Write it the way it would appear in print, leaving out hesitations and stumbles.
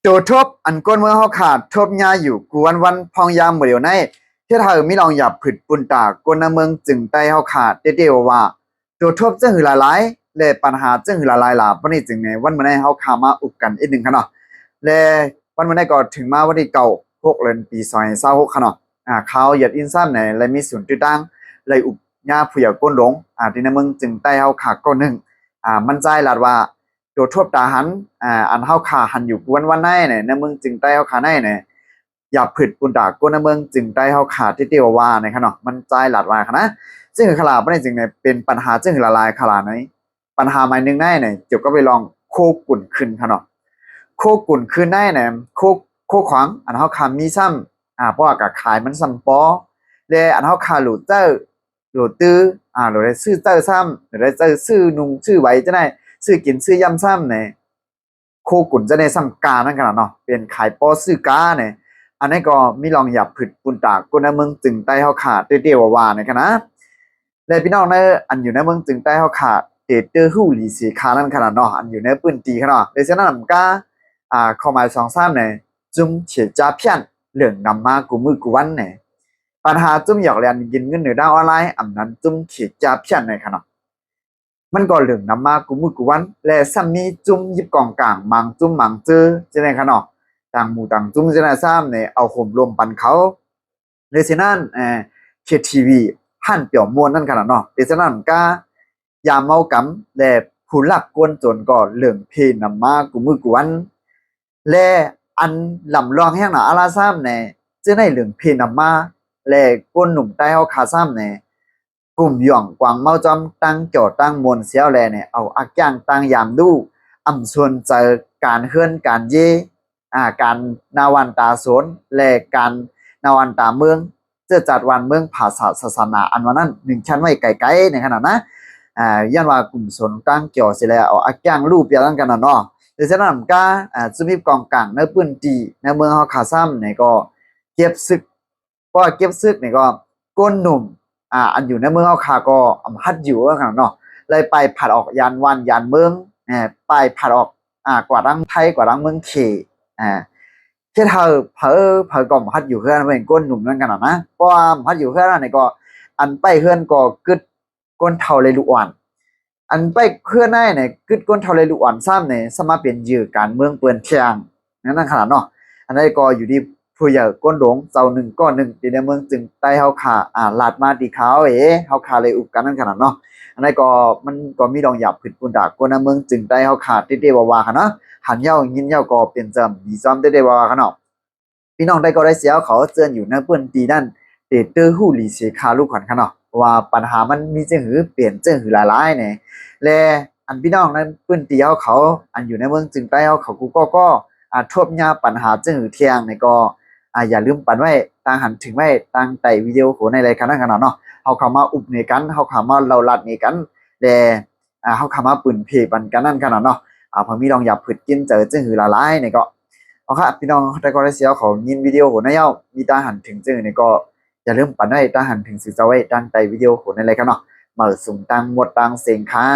โจทบอันก้นเมื่อเฮาขาดทบยาอยู่กวนวันพองยามบ่เดียวในเฮ็ดให้มีลองหยับผึดปุนตากวนนาเมืองจึงใต้เฮาขาดเดียวว่าโจทบจึงหือหลายๆและปัญหาจึงหือหลายๆล่ะวันนี้จึงในวันมื้อนี้เฮาขามาอุบกันอีกหนึ่งค่ะเนาะและวันมื้อนี้ก็ถึงมาวันที่9 6เดือนปี2026ค่ะเนาะข่าวเหยียดอินซ้ำในและมีศูนย์จุดตั้งเลยอุบยาผู้ใหญ่ก้นหลงที่นาเมืองจึงใต้เฮาขาดก็หนึ่งมั่นใจลาดว่าโดดทบตาหันอันเฮาขาหันอยู่กวนวันไหนเนี่ยในเมืองจึงใต้เฮาขาไหนเนี่ยอย่าผึดปุนตากวนในเมืองจึงใต้เฮาขาที่เตียวว่าเนี่ยเนาะมันใจหลาดว่าค่ะนะซึ่งขลาดบ่ได้จึงเนี่ยเป็นปัญหาจึงละลายขลาดไหนปัญหาใหม่นึงได้เนี่ยเดี๋ยวก็ไปลองโคกุ่นขึ้นค่ะเนาะโคกุ่นขึ้นได้เนี่ยโคขวางอันเฮาขามีซ้ำเพราะว่าก็ขายมันซ้ำปอและอันเฮาขาหลุดเจ้าหลุดตื้อหลุดได้ซื้อเจ้าซ้ำหลุดได้เจ้าซื้อนุงซื้อไว้จะได้ซื้อกินซื้อยำซ้ำเนี่ยโคกุ่นจะได้ซ้ำกานั่นขนาดเนาะเป็นขายปอซื้อกาเนี่ยอันนี้ก็มีลองหยับผึดปุนตากคนในเมืองจึงใต้เฮาขาดเตี้ยวว่าเนี่ยนะและพี่น้องในอันอยู่ในเมืองจึงใต้เฮาขาดเตอฮู้หลีสีคานั่นขนาดเนาะอันอยู่ในปืนตีขนาดเลยฉะนั้นมันก็เข้ามา2-3เนี่ยจุ่มเฉียจาเพี้ยนเหลืองนำมากูมือกูวันเนี่ยปัญหาจุ่มหยอกเรียนกินเงินเหนือดาวออนไลน์อันนั้นจุ่มเฉียจาเพี้ยนในขนาดมันก็เหลืองนำมากูมือกูวันและซ้ำมีจุ่มยิบกองกลางมังจุ่มมังจื้อจะในขนาดต่างหมู่ต่างจุ่มจะในซ้ำเนี่ยเอาข่มรวมปันเขาเลยฉะนั้นเคทีวีหั่นเปี่ยวมวนนั่นขนาดเนาะเลยฉะนั้นก็ยามเมากำและผู้หลักกวนจนก็เหลืองเพนำมากูมือกูวันและอันลำลองแห่งหนาอาราซ้ำเนี่ยจะได้เหลืองเพนำมาและก้นหนุ่มใต้เฮาขาซ้ำเนี่ยกลุ่มหย่องกวางเมาจอมตั้งโจอตั้งมนเสียวแลเนี่ยเอาอักย่างตั้งยามดูอำส่วนเจอการเฮือนการเยการนาวันตาสนและการนาวันตาเมืองเจอจัดวันเมืองภาษาศาสนาอันวันนั้นหนึ่งชั้นไว้ไกลๆในขนาดนะย้อนว่ากลุ่มสนตั้งเกี่ยวเสียแล้วเอาอักย่างรูปอย่างนั้นกันเนาะดังนั้นก็จะมีกองกลางในพื้นที่ในเมืองเฮาขาซ้ำเนี่ยก็เก็บซึกเพราะเก็บซึกเนี่ยก็ก้นหนุ่มอันอยู่ในเมืองเฮาขาก็ฮัดอยู่ว่ากันเนาะเลยไปผัดออกยานวันยานเมืองไปผัดออกกว่าดังไทยกว่าดังเมืองเขเช่นเธอก็ฮัดอยู่เฮือนเป็นก้นหนุ่มนั่นกันนะเพราะว่าฮัดอยู่เฮือนนี่ก็อันไปเฮือนก็กึดก้นเท่าเลยลูกอ่อนอันไปเพื่อนได้เนี่ยกึดก้นเท่าเลยลูกอ่อนซ้ำเนี่ยสมาเป็นยื้อการเมืองเปื้อนเทียงนั่นขนาดเนาะอันนี้ก็อยู่ที่ผู้ใหญ่ก้นหลงเจ้าหนึ่งก้อนหนึ่งในเมืองจึงใต้เฮาขาลาดมาดีเขาเฮาขาเลยอุบกันนั่นขนาดเนาะอันนี้ก็มันก็มีดองหยาบผิดปุนดากก้นในเมืองจึงใต้เฮาขาเต้ๆว่าค่ะเนาะหันเย้ายินเย้าก็เป็นจำดีซ้ำเต้ๆว่าค่ะเนาะพี่น้องได้ก็ได้เสียเขาเจือนอยู่ในเปื้อนตีนั่นเตอร์ฮู้หลีเสคาลูกขวัญค่ะเนาะว่าปัญหามันมีจังหือเปลี่ยนจังหือหลายๆเนี่ยและอันพี่น้องนั้นพื้นที่เขาอันอยู่ในเมืองจึงใต้เขากูก็ทบยาปัญหาจึงหือเที่ยงเนี่ยก็อย่าลืมปันไว้ตั้งหันถึงไว้ตั้งไต่วิดีโอโหในรายการนั้นกันเนาะเขาเข้ามาอุบในกันเขาเข้ามาเราลัดในกันแต่เขาเข้ามาปืนเพปันกันนั่นกันเนาะพอมีลองอย่าผึดกินเจอจึงหือหลายๆเนี่ยก็เอาค่ะพี่น้องได้ก็ได้เสียเขายินวิดีโอโหในเย้ามีตั้งหันถึงจึงเนี่ยก็อย่าลืมปันไว้ตั้งหันถึงสื่อจะไว้ตั้งไต่วิดีโอโหในรายการเนาะมาสุ่มตังหมดตังเสียงค่ะ